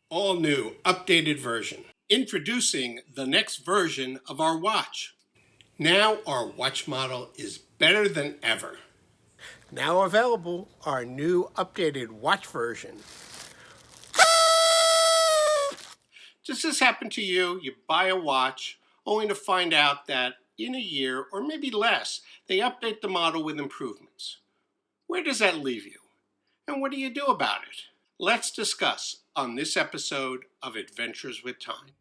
All new, updated version. Introducing the next version of our watch. Now our watch model is better than ever. Now available, our new updated watch version. Does this happen to you? You buy a watch only to find out that in a year or maybe less, they update the model with improvements. Where does that leave you? And what do you do about it? Let's discuss on this episode of Adventures with Time.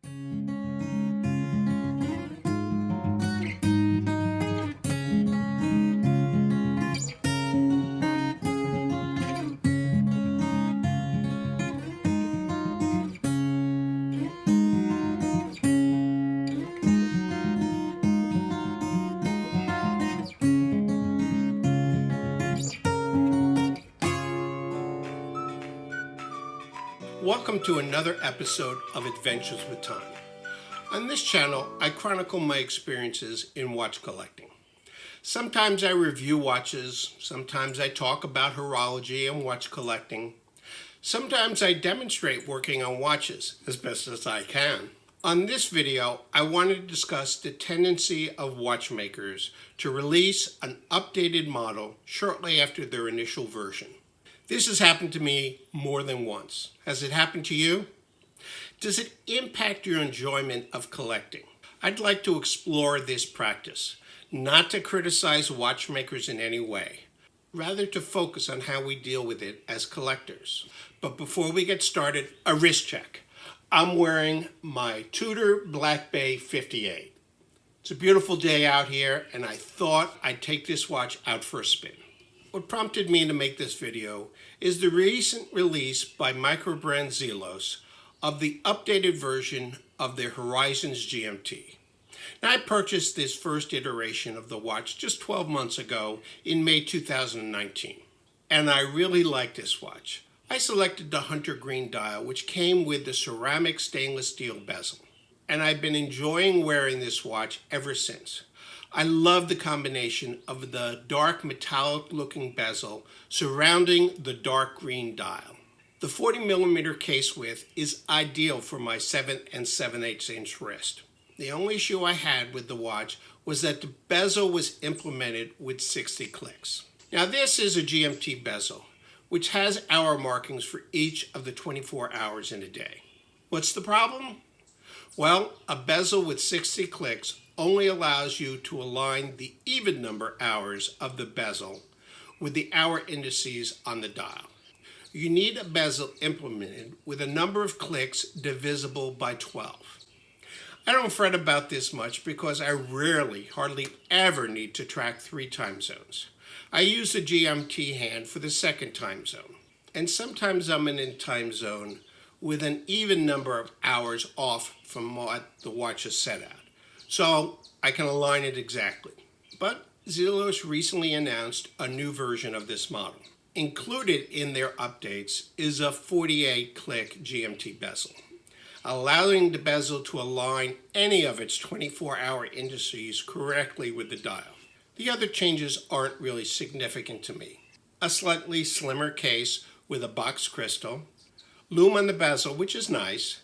Welcome to another episode of Adventures with Time. On this channel, I chronicle my experiences in watch collecting. Sometimes I review watches, sometimes I talk about horology and watch collecting. Sometimes I demonstrate working on watches as best as I can. On this video, I wanted to discuss the tendency of watchmakers to release an updated model shortly after their initial version. This has happened to me more than once. Has it happened to you? Does it impact your enjoyment of collecting? I'd like to explore this practice, not to criticize watchmakers in any way, rather to focus on how we deal with it as collectors. But before we get started, a wrist check. I'm wearing my Tudor Black Bay 58. It's a beautiful day out here, and I thought I'd take this watch out for a spin. What prompted me to make this video is the recent release by microbrand Zelos of the updated version of their Horizons GMT. Now, I purchased this first iteration of the watch just 12 months ago in May 2019, and I really like this watch. I selected the Hunter Green dial, which came with the ceramic stainless steel bezel, and I've been enjoying wearing this watch ever since. I love the combination of the dark metallic looking bezel surrounding the dark green dial. The 40mm case width is ideal for my 7 7/8 inch wrist. The only issue I had with the watch was that the bezel was implemented with 60 clicks. Now this is a GMT bezel, which has hour markings for each of the 24 hours in a day. What's the problem? Well, a bezel with 60 clicks only allows you to align the even number hours of the bezel with the hour indices on the dial. You need a bezel implemented with a number of clicks divisible by 12. I don't fret about this much because I hardly ever need to track 3 time zones. I use the GMT hand for the second time zone, and sometimes I'm in a time zone with an even number of hours off from what the watch is set at, so I can align it exactly. But Zelos recently announced a new version of this model. Included in their updates is a 48-click GMT bezel, allowing the bezel to align any of its 24-hour indices correctly with the dial. The other changes aren't really significant to me. A slightly slimmer case with a box crystal, lume on the bezel, which is nice,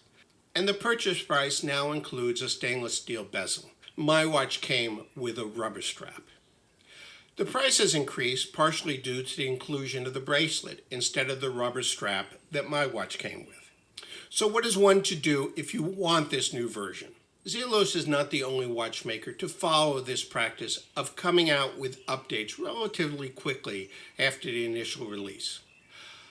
and the purchase price now includes a stainless steel bezel. My watch came with a rubber strap. The price has increased partially due to the inclusion of the bracelet instead of the rubber strap that my watch came with. So what is one to do if you want this new version? Zelos is not the only watchmaker to follow this practice of coming out with updates relatively quickly after the initial release.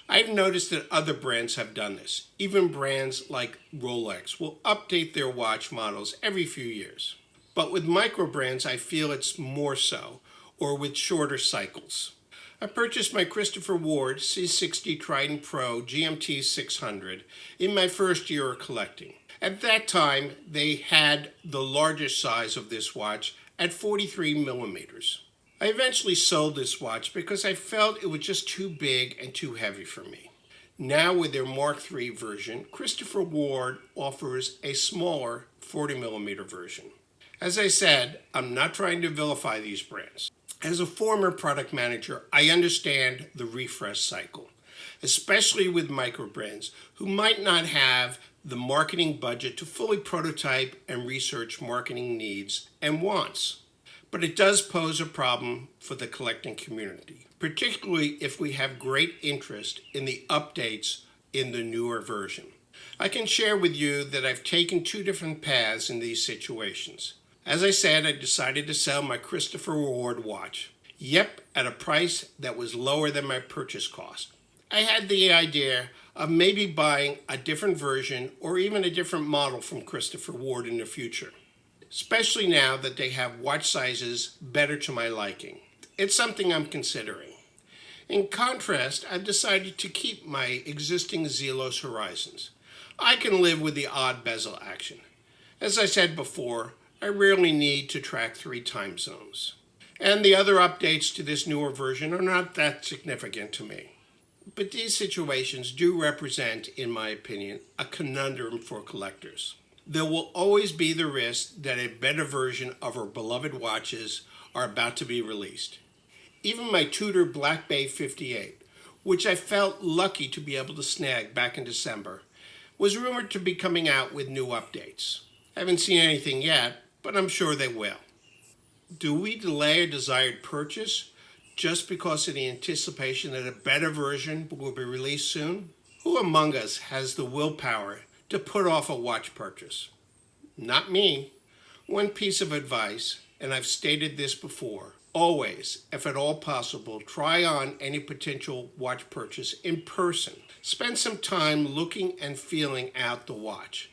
I've noticed that other brands have done this. Even brands like Rolex will update their watch models every few years. But with micro brands, I feel it's more so, or with shorter cycles. I purchased my Christopher Ward C60 Trident Pro GMT 600 in my first year of collecting. At that time, they had the largest size of this watch at 43mm. I eventually sold this watch because I felt it was just too big and too heavy for me. Now with their Mark III version, Christopher Ward offers a smaller 40mm version. As I said, I'm not trying to vilify these brands. As a former product manager, I understand the refresh cycle. especially with micro brands who might not have the marketing budget to fully prototype and research marketing needs and wants. But it does pose a problem for the collecting community, particularly if we have great interest in the updates in the newer version. I can share with you that I've taken two different paths in these situations. As I said, I decided to sell my Christopher Ward watch. Yep, at a price that was lower than my purchase cost. I had the idea of maybe buying a different version or even a different model from Christopher Ward in the future, especially now that they have watch sizes better to my liking. It's something I'm considering. In contrast, I've decided to keep my existing Zelos Horizons. I can live with the odd bezel action. As I said before, I rarely need to track 3 time zones. And the other updates to this newer version are not that significant to me. But these situations do represent, in my opinion, a conundrum for collectors. There will always be the risk that a better version of our beloved watches are about to be released. Even my Tudor Black Bay 58, which I felt lucky to be able to snag back in December, was rumored to be coming out with new updates. I haven't seen anything yet, but I'm sure they will. Do we delay a desired purchase just because of the anticipation that a better version will be released soon? Who among us has the willpower to put off a watch purchase? Not me. One piece of advice, and I've stated this before, always, if at all possible, try on any potential watch purchase in person. Spend some time looking and feeling out the watch.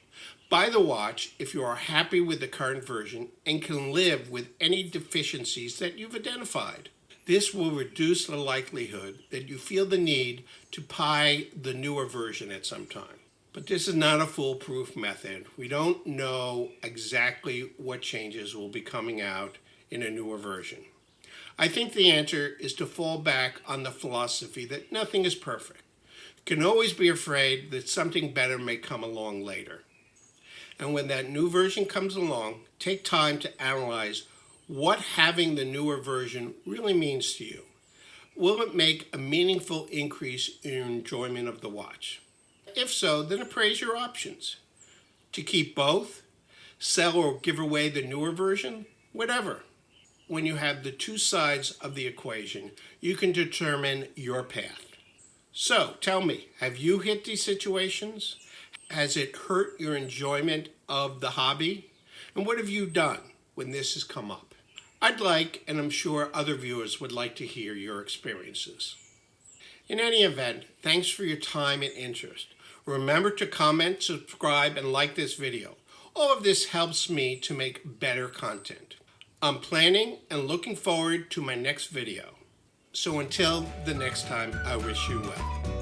Buy the watch if you are happy with the current version and can live with any deficiencies that you've identified. This will reduce the likelihood that you feel the need to buy the newer version at some time. But this is not a foolproof method. We don't know exactly what changes will be coming out in a newer version. I think the answer is to fall back on the philosophy that nothing is perfect. You can always be afraid that something better may come along later. And when that new version comes along, take time to analyze what having the newer version really means to you. Will it make a meaningful increase in your enjoyment of the watch? If so, then appraise your options. To keep both, sell or give away the newer version, whatever. When you have the two sides of the equation, you can determine your path. So, tell me, have you hit these situations? Has it hurt your enjoyment of the hobby? And what have you done when this has come up? I'd like, and I'm sure other viewers would like to hear your experiences. In any event, thanks for your time and interest. Remember to comment, subscribe, and like this video. All of this helps me to make better content. I'm planning and looking forward to my next video. So until the next time, I wish you well.